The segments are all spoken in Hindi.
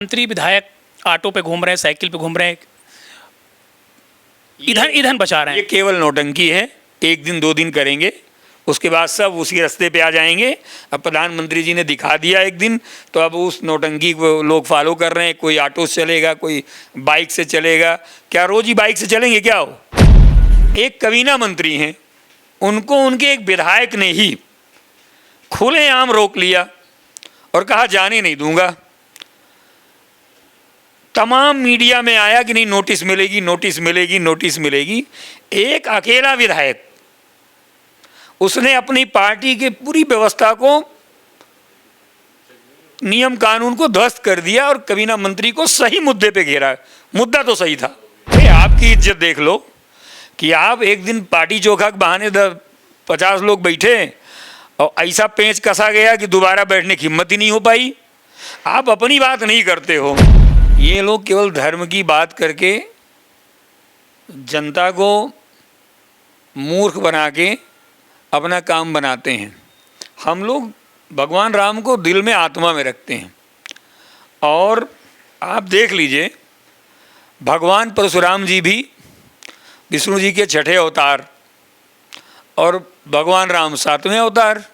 मंत्री विधायक ऑटो पे घूम रहे हैं, साइकिल पे घूम रहे हैं, ईंधन बचा रहे ये हैं। केवल नौटंकी है। एक दिन दो दिन करेंगे, उसके बाद सब उसी रास्ते पे आ जाएंगे। अब प्रधानमंत्री जी ने दिखा दिया एक दिन, तो अब उस नौटंकी को लोग फॉलो कर रहे हैं। कोई ऑटो से चलेगा, कोई बाइक से चलेगा। क्या रोज ही बाइक से चलेंगे क्या हो? एक कबीना मंत्री हैं, उनको उनके एक विधायक ने ही खुलेआम रोक लिया और कहा जाने नहीं दूंगा। तमाम मीडिया में आया कि नहीं, नोटिस मिलेगी, नोटिस मिलेगी, नोटिस मिलेगी। एक अकेला विधायक, उसने अपनी पार्टी की पूरी व्यवस्था को, नियम कानून को ध्वस्त कर दिया और कबीना मंत्री को सही मुद्दे पे घेरा। मुद्दा तो सही था। भाई आपकी इज्जत देख लो कि आप एक दिन पार्टी चोखा के बहाने 50 लोग बैठे और ऐसा पेंच कसा गया कि दोबारा बैठने की हिम्मत ही नहीं हो पाई। आप अपनी बात नहीं करते हो। ये लोग केवल धर्म की बात करके जनता को मूर्ख बना के अपना काम बनाते हैं। हम लोग भगवान राम को दिल में, आत्मा में रखते हैं। और आप देख लीजिए, भगवान परशुराम जी भी विष्णु जी के छठे अवतार और भगवान राम 7वें अवतार।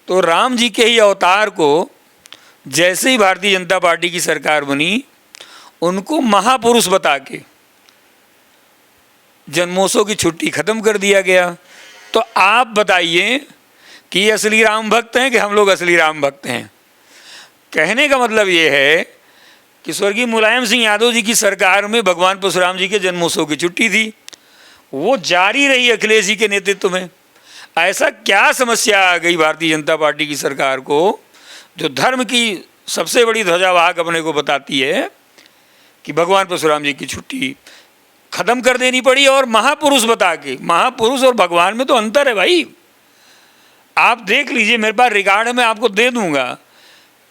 तो राम जी के ही अवतार को जैसे ही भारतीय जनता पार्टी की सरकार बनी, उनको महापुरुष बता के जन्मोत्सव की छुट्टी खत्म कर दिया गया। तो आप बताइए कि ये असली राम भक्त हैं कि हम लोग असली राम भक्त हैं? कहने का मतलब ये है कि स्वर्गीय मुलायम सिंह यादव जी की सरकार में भगवान परशुराम जी के जन्मोत्सव की छुट्टी थी, वो जारी रही अखिलेश जी के नेतृत्व में। ऐसा क्या समस्या आ गई भारतीय जनता पार्टी की सरकार को, जो धर्म की सबसे बड़ी ध्वजावाहक अपने को बताती है, कि भगवान परशुराम जी की छुट्टी खत्म कर देनी पड़ी और महापुरुष बता के। महापुरुष और भगवान में तो अंतर है भाई। आप देख लीजिए, मेरे पास रिकॉर्ड में आपको दे दूंगा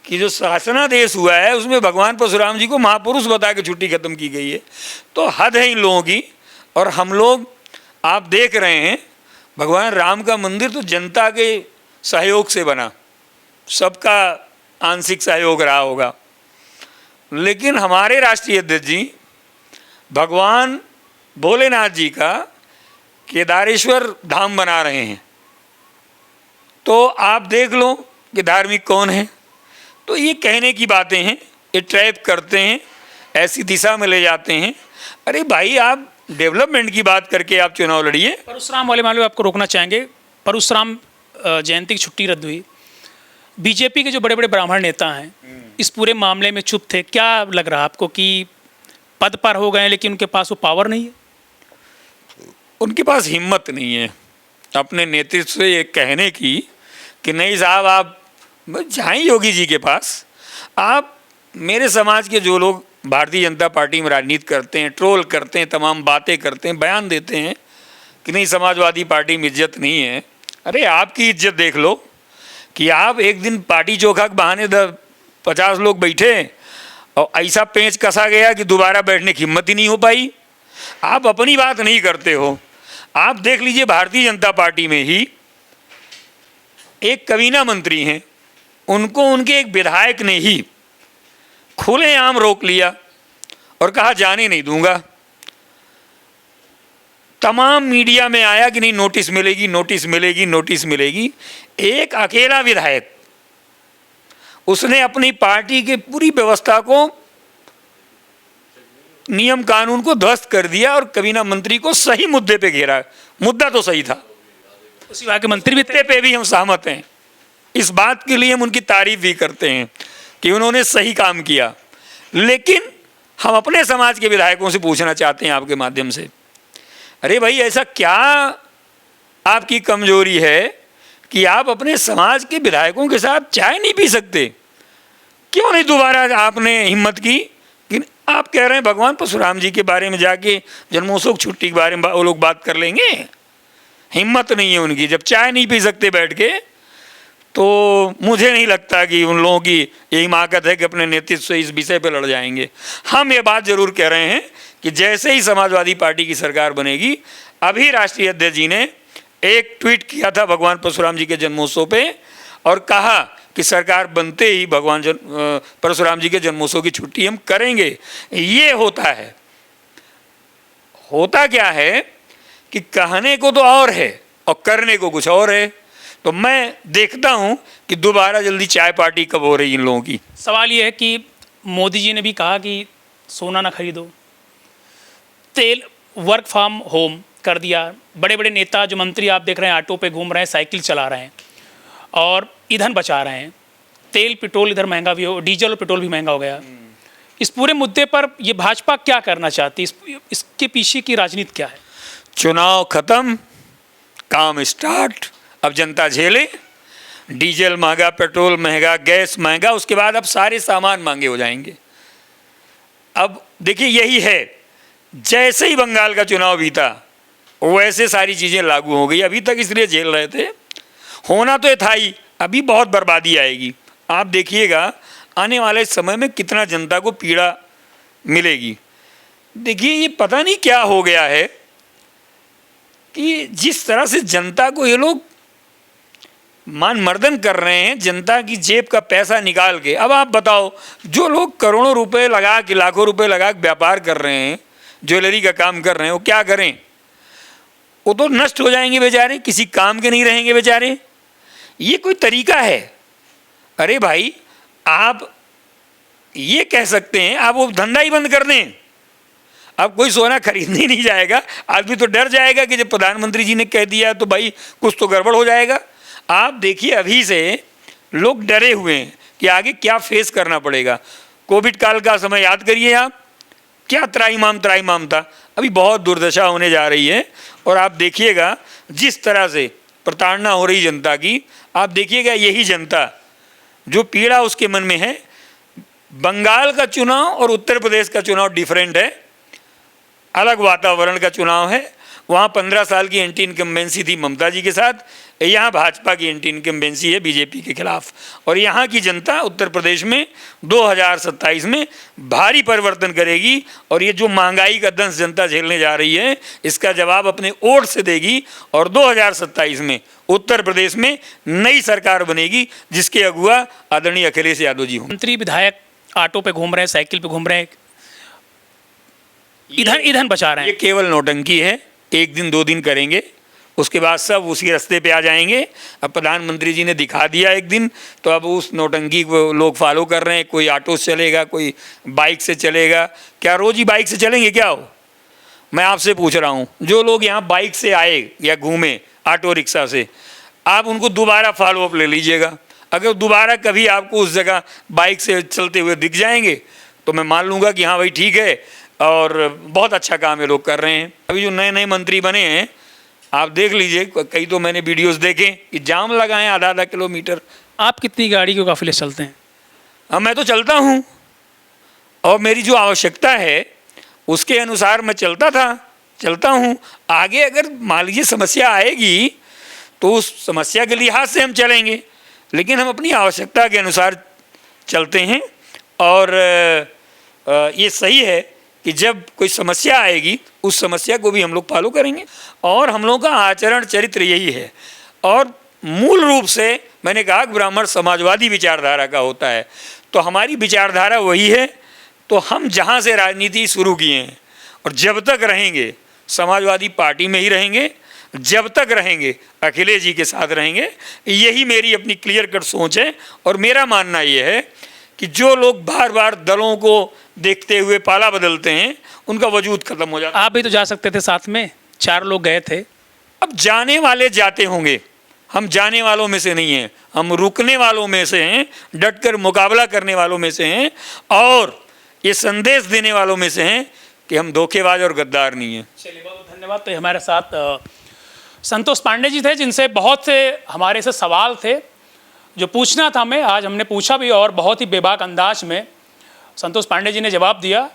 कि जो शासनादेश हुआ है उसमें भगवान परशुराम जी को महापुरुष बता के छुट्टी खत्म की गई है। तो हद है इन लोगों की। और हम लोग, आप देख रहे हैं, भगवान राम का मंदिर तो जनता के सहयोग से बना, सबका आंशिक सहयोग रहा होगा। लेकिन हमारे राष्ट्रीय अध्यक्ष जी भगवान भोलेनाथ जी का केदारेश्वर धाम बना रहे हैं। तो आप देख लो कि धार्मिक कौन है। तो ये कहने की बातें हैं, ये ट्रैप करते हैं, ऐसी दिशा में ले जाते हैं। अरे भाई, आप डेवलपमेंट की बात करके आप चुनाव लड़िए। परशुराम वाले मामले में आपको रोकना चाहेंगे। परशुराम जयंती की छुट्टी रद्द हुई। बीजेपी के जो बड़े बड़े ब्राह्मण नेता हैं इस पूरे मामले में चुप थे। क्या लग रहा है आपको कि पद पर हो गए लेकिन उनके पास वो पावर नहीं है? उनके पास हिम्मत नहीं है अपने नेतृत्व से ये कहने की कि नहीं साहब, आप जाएं योगी जी के पास। आप, मेरे समाज के जो लोग भारतीय जनता पार्टी में राजनीति करते हैं, ट्रोल करते हैं, तमाम बातें करते हैं, बयान देते हैं कि नहीं समाजवादी पार्टी में इज्जत नहीं है। अरे आपकी इज्जत देख लो कि आप एक दिन पार्टी चोखा के बहाने 50 लोग बैठे और ऐसा पेंच कसा गया कि दोबारा बैठने की हिम्मत ही नहीं हो पाई। आप अपनी बात नहीं करते हो। आप देख लीजिए, भारतीय जनता पार्टी में ही एक कबीना मंत्री हैं, उनको उनके एक विधायक ने ही खुलेआम रोक लिया और कहा जाने नहीं दूंगा। तमाम मीडिया में आया कि नहीं, नोटिस मिलेगी, नोटिस मिलेगी, नोटिस मिलेगी। एक अकेला विधायक, उसने अपनी पार्टी की पूरी व्यवस्था को, नियम कानून को ध्वस्त कर दिया और कबीना मंत्री को सही मुद्दे पे घेरा। मुद्दा तो सही था। उसी वहाँ के मंत्री भी पे भी हम सहमत हैं। इस बात के लिए हम उनकी तारीफ भी करते हैं कि उन्होंने सही काम किया। लेकिन हम अपने समाज के विधायकों से पूछना चाहते हैं आपके माध्यम से, अरे भाई, ऐसा क्या आपकी कमजोरी है कि आप अपने समाज के विधायकों के साथ चाय नहीं पी सकते? क्यों नहीं दोबारा आपने हिम्मत की कि आप कह रहे हैं भगवान परशुराम जी के बारे में जाके जन्मोत्सव छुट्टी के बारे में वो लोग बात कर लेंगे? हिम्मत नहीं है उनकी। जब चाय नहीं पी सकते बैठ के, तो मुझे नहीं लगता कि उन लोगों की ये हिमाकत है कि अपने नेतृत्व से इस विषय पर लड़ जाएंगे। हम ये बात जरूर कह रहे हैं कि जैसे ही समाजवादी पार्टी की सरकार बनेगी, अभी राष्ट्रीय अध्यक्ष जी ने एक ट्वीट किया था भगवान परशुराम जी के जन्मोत्सव पे और कहा कि सरकार बनते ही भगवान परशुराम जी के जन्मोत्सव की छुट्टी हम करेंगे। ये होता है। होता क्या है कि कहने को तो और है और करने को कुछ और है। तो मैं देखता हूं कि दोबारा जल्दी चाय पार्टी कब हो रही इन लोगों की। सवाल ये है कि मोदी जी ने भी कहा कि सोना ना खरीदो, तेल वर्क फ्रॉम होम कर दिया। बड़े बड़े नेता जो मंत्री आप देख रहे हैं ऑटो पे घूम रहे हैं, साइकिल चला रहे हैं और ईंधन बचा रहे हैं। तेल पेट्रोल इधर महंगा भी हो, डीजल और पेट्रोल भी महंगा हो गया। इस पूरे मुद्दे पर ये भाजपा क्या करना चाहती है? इसके पीछे की राजनीति क्या है? चुनाव खत्म, काम स्टार्ट। अब जनता झेले। डीजल महंगा, पेट्रोल महंगा, गैस महंगा, उसके बाद अब सारे सामान महंगे हो जाएंगे। अब देखिए यही है, जैसे ही बंगाल का चुनाव बीता वैसे सारी चीज़ें लागू हो गई। अभी तक इसलिए झेल रहे थे, होना तो ये था ही, अभी बहुत बर्बादी आएगी। आप देखिएगा आने वाले समय में कितना जनता को पीड़ा मिलेगी। देखिए ये पता नहीं क्या हो गया है कि जिस तरह से जनता को ये लोग मान मर्दन कर रहे हैं, जनता की जेब का पैसा निकाल के। अब आप बताओ, जो लोग करोड़ों रुपए लगा के, लाखों रुपए लगा के व्यापार कर रहे हैं, ज्वेलरी का काम कर रहे हैं, वो क्या करें? वो तो नष्ट हो जाएंगे बेचारे, किसी काम के नहीं रहेंगे बेचारे। ये कोई तरीका है? अरे भाई, आप ये कह सकते हैं आप वो धंधा ही बंद कर दें। अब कोई सोना खरीदने नहीं जाएगा, आदमी तो डर जाएगा कि जब प्रधानमंत्री जी ने कह दिया तो भाई कुछ तो गड़बड़ हो जाएगा। आप देखिए अभी से लोग डरे हुए हैं कि आगे क्या फेस करना पड़ेगा। कोविड काल का समय याद करिए आप, क्या त्राहिमाम था। अभी बहुत दुर्दशा होने जा रही है। और आप देखिएगा जिस तरह से प्रताड़ना हो रही जनता की, आप देखिएगा यही जनता जो पीड़ा उसके मन में है। बंगाल का चुनाव और उत्तर प्रदेश का चुनाव डिफरेंट है, अलग वातावरण का चुनाव है। वहाँ 15 साल की एंटी इनकम्बेंसी थी ममता जी के साथ, यहाँ भाजपा की एंटी इनकम्बेंसी है बीजेपी के खिलाफ। और यहाँ की जनता उत्तर प्रदेश में 2027 में भारी परिवर्तन करेगी। और ये जो महंगाई का दंश जनता झेलने जा रही है, इसका जवाब अपने वोट से देगी। और 2027 में उत्तर प्रदेश में नई सरकार बनेगी जिसके अगुआ आदरणीय अखिलेश यादव जी हों। मंत्री विधायक ऑटो पे घूम रहे हैं, साइकिल पे घूम रहे हैं, ईंधन बचा रहे हैं। ये केवल नौटंकी है। एक दिन 2 दिन करेंगे, उसके बाद सब उसी रास्ते पे आ जाएंगे। अब प्रधानमंत्री जी ने दिखा दिया एक दिन, तो अब उस नौटंकी को लोग फॉलो कर रहे हैं। कोई ऑटो से चलेगा, कोई बाइक से चलेगा। क्या रोज़ ही बाइक से चलेंगे क्या हो? मैं आपसे पूछ रहा हूँ, जो लोग यहाँ बाइक से आए या घूमे ऑटो रिक्शा से, आप उनको दोबारा फॉलो अप ले लीजिएगा। अगर दोबारा कभी आपको उस जगह बाइक से चलते हुए दिख जाएंगे तो मैं मान लूँगा कि हाँ भाई ठीक है और बहुत अच्छा काम ये लोग कर रहे हैं। अभी जो नए नए मंत्री बने हैं, आप देख लीजिए, कई तो मैंने वीडियोस देखे कि जाम लगाएं आधा किलोमीटर। आप कितनी गाड़ी के काफिले चलते हैं? हाँ, मैं तो चलता हूँ और मेरी जो आवश्यकता है उसके अनुसार मैं चलता हूँ। आगे अगर मान लीजिए समस्या आएगी तो उस समस्या के लिहाज से हम चलेंगे, लेकिन हम अपनी आवश्यकता के अनुसार चलते हैं। और ये सही है कि जब कोई समस्या आएगी उस समस्या को भी हम लोग फॉलो करेंगे। और हम लोगों का आचरण चरित्र यही है। और मूल रूप से मैंने कहा कि ब्राह्मण समाजवादी विचारधारा का होता है, तो हमारी विचारधारा वही है। तो हम जहाँ से राजनीति शुरू किए हैं और जब तक रहेंगे समाजवादी पार्टी में ही रहेंगे, जब तक रहेंगे अखिलेश जी के साथ रहेंगे। यही मेरी अपनी क्लियर कट सोच है। और मेरा मानना ये है कि जो लोग बार बार दलों को देखते हुए पाला बदलते हैं, उनका वजूद खत्म हो जाता है। आप भी तो जा सकते थे साथ में, 4 लोग गए थे। अब जाने वाले जाते होंगे, हम जाने वालों में से नहीं हैं, हम रुकने वालों में से हैं, डटकर मुकाबला करने वालों में से हैं और ये संदेश देने वालों में से हैं कि हम धोखेबाज और गद्दार नहीं हैं। चलिए, बहुत बहुत धन्यवाद। तो हमारे साथ संतोष पांडे जी थे, जिनसे बहुत से हमारे से सवाल थे जो पूछना था हमें। आज हमने पूछा भी और बहुत ही बेबाक अंदाज में संतोष पांडे जी ने जवाब दिया।